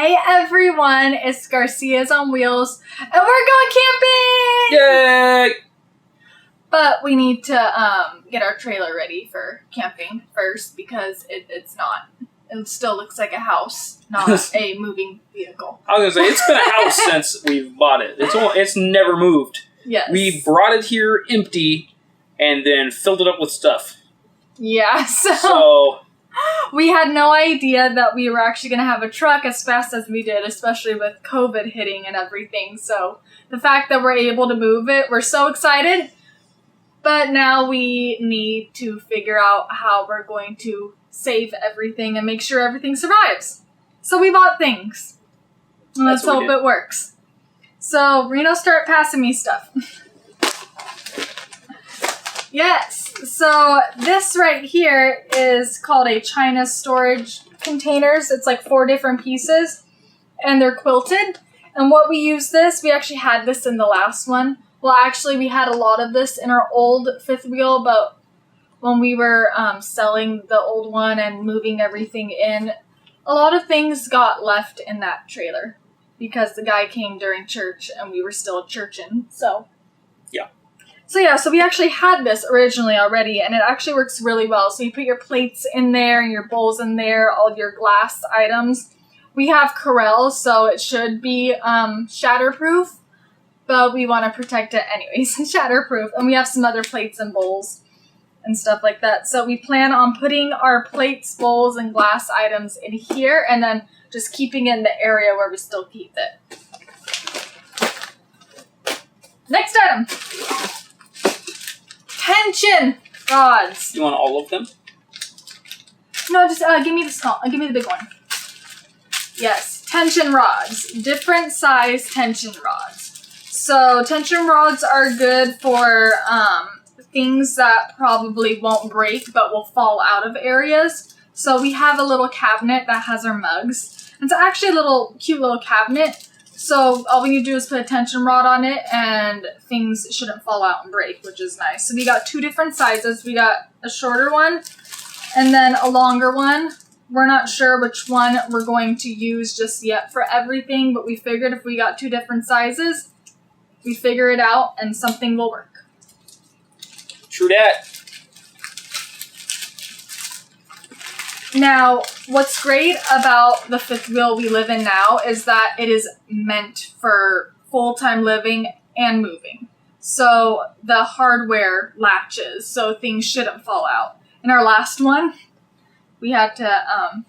Hey everyone, it's Garcias on Wheels, and we're going camping! Yay! But we need to get our trailer ready for camping first because it's not. It still looks like a house, not a moving vehicle. I was gonna say, it's been a house since we've bought it. It's never moved. Yes. We brought it here empty and then filled it up with stuff. Yeah, So we had no idea that we were actually going to have a truck as fast as we did, especially with COVID hitting and everything. So the fact that we're able to move it, we're so excited. But now we need to figure out how we're going to save everything and make sure everything survives. So we bought things. And let's hope it works. So Reno, start passing me stuff. Yes. So this right here is called a China storage containers. It's like 4 different pieces and they're quilted. And what we use this, we actually had this in the last one. Well, actually we had a lot of this in our old fifth wheel, but when we were selling the old one and moving everything in, a lot of things got left in that trailer because the guy came during church and we were still churching. So we actually had this originally already, and it actually works really well. So you put your plates in there and your bowls in there, all your glass items. We have Corel, so it should be shatterproof, but we want to protect it anyways, shatterproof. And we have some other plates and bowls and stuff like that. So we plan on putting our plates, bowls, and glass items in here, and then just keeping it in the area where we still keep it. Next item. Tension rods. you want all of them? No, just give me the small. Give me the big one. Yes, tension rods. Different size tension rods. So tension rods are good for things that probably won't break but will fall out of areas. So we have a little cabinet that has our mugs. It's actually a cute little cabinet. So all we need to do is put a tension rod on it and things shouldn't fall out and break, which is nice. So we got 2 different sizes. We got a shorter one and then a longer one. We're not sure which one we're going to use just yet for everything, but we figured if we got 2 different sizes, we figure it out and something will work. True that. Now, what's great about the fifth wheel we live in now is that it is meant for full-time living and moving. So the hardware latches, so things shouldn't fall out. In our last one, we had to...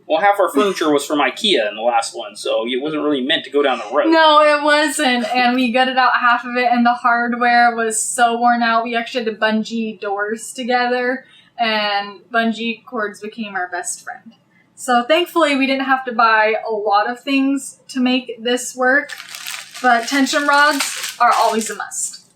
Well, half our furniture was from IKEA in the last one, so it wasn't really meant to go down the road. No, it wasn't. And we gutted out half of it, and the hardware was so worn out. We actually had to bungee doors together, and bungee cords became our best friend. So thankfully, we didn't have to buy a lot of things to make this work, but tension rods are always a must.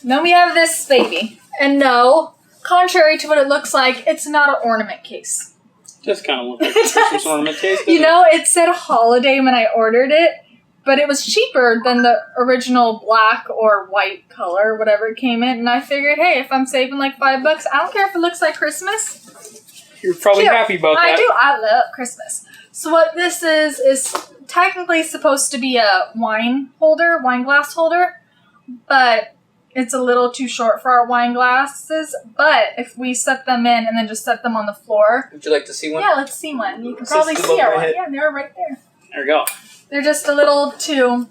Then we have this baby. And no, contrary to what it looks like, it's not an ornament case. Just kind of looked like a Christmas ornament case. You know, it said holiday when I ordered it, but it was cheaper than the original black or white color, whatever it came in. And I figured, hey, if I'm saving like $5, I don't care if it looks like Christmas. You're probably Cute. happy about that. I do. I love Christmas. So what this is technically supposed to be a wine glass holder, but it's a little too short for our wine glasses. But if we set them in and then just set them on the floor. Would you like to see one? Yeah, let's see one. You can probably see our one. Yeah, they're right there. There we go. They're just a little too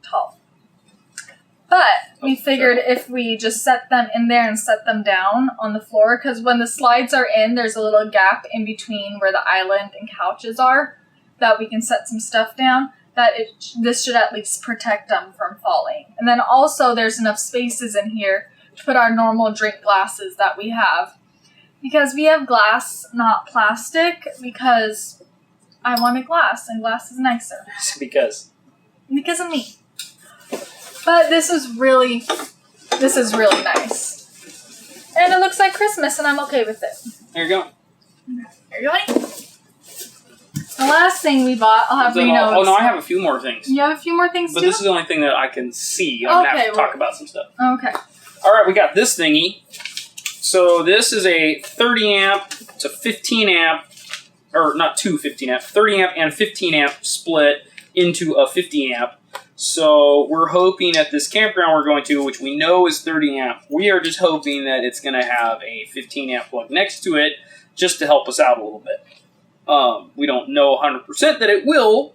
tall. But we figured if we just set them in there and set them down on the floor, because when the slides are in, there's a little gap in between where the island and couches are, that we can set some stuff down, that this should at least protect them from falling. And then also there's enough spaces in here to put our normal drink glasses that we have. Because we have glass, not plastic, because I wanted glass, and glass is nicer. Because of me. But this is really nice. And it looks like Christmas, and I'm okay with it. there you go. Are you ready? The last thing we bought, I'll have Reno. Oh, no, I have a few more things. You have a few more things But too? this is the only thing that I can see. I'm going to have to talk about some stuff. Okay. All right, we got this thingy. So this is a 30 amp to 15 amp, or not two 15 amp, 30 amp and 15 amp split into a 50 amp. So we're hoping at this campground we're going to, which we know is 30 amp, we are just hoping that it's going to have a 15 amp plug next to it just to help us out a little bit. We don't know 100% that it will.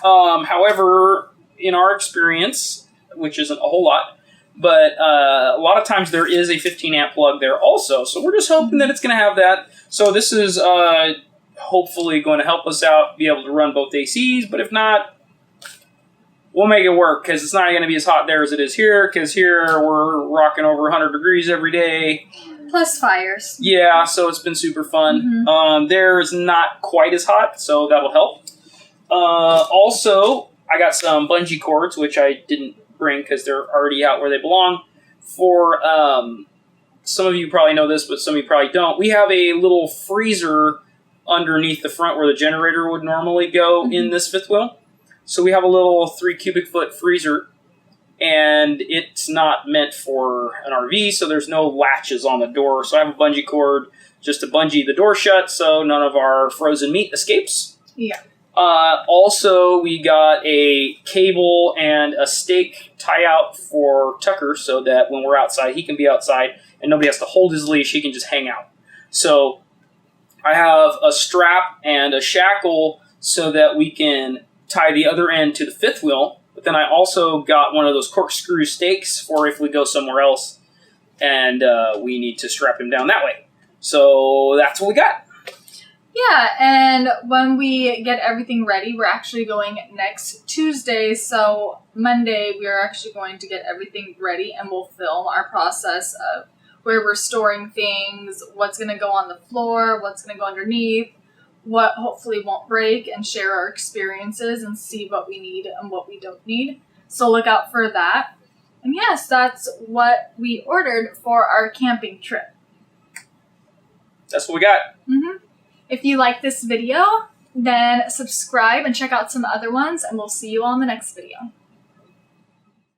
However, in our experience, which isn't a whole lot, but a lot of times there is a 15 amp plug there also. So we're just hoping that it's going to have that. So this is hopefully going to help us out, be able to run both ACs. But if not, we'll make it work because it's not going to be as hot there as it is here. Because here we're rocking over 100 degrees every day. Plus fires. Yeah, so it's been super fun. There's not quite as hot, so that'll help. Also, I got some bungee cords, which I didn't bring because they're already out where they belong. For some of you probably know this, but some of you probably don't. We have a little freezer underneath the front where the generator would normally go in this fifth wheel. So we have a little 3 cubic foot freezer, and it's not meant for an RV, so there's no latches on the door. So I have a bungee cord just to bungee the door shut so none of our frozen meat escapes. Yeah. Also, we got a cable and a stake tie out for Tucker so that when we're outside, he can be outside and nobody has to hold his leash. He can just hang out. So I have a strap and a shackle so that we can tie the other end to the fifth wheel. But then I also got one of those corkscrew stakes for if we go somewhere else and we need to strap him down that way. So that's what we got. Yeah, and when we get everything ready, we're actually going next Tuesday. So Monday, we are actually going to get everything ready and we'll film our process of where we're storing things, what's going to go on the floor, what's going to go underneath, what hopefully won't break, and share our experiences and see what we need and what we don't need. So look out for that. And yes, that's what we ordered for our camping trip. That's what we got. If you like this video, then subscribe and check out some other ones, and we'll see you on the next video.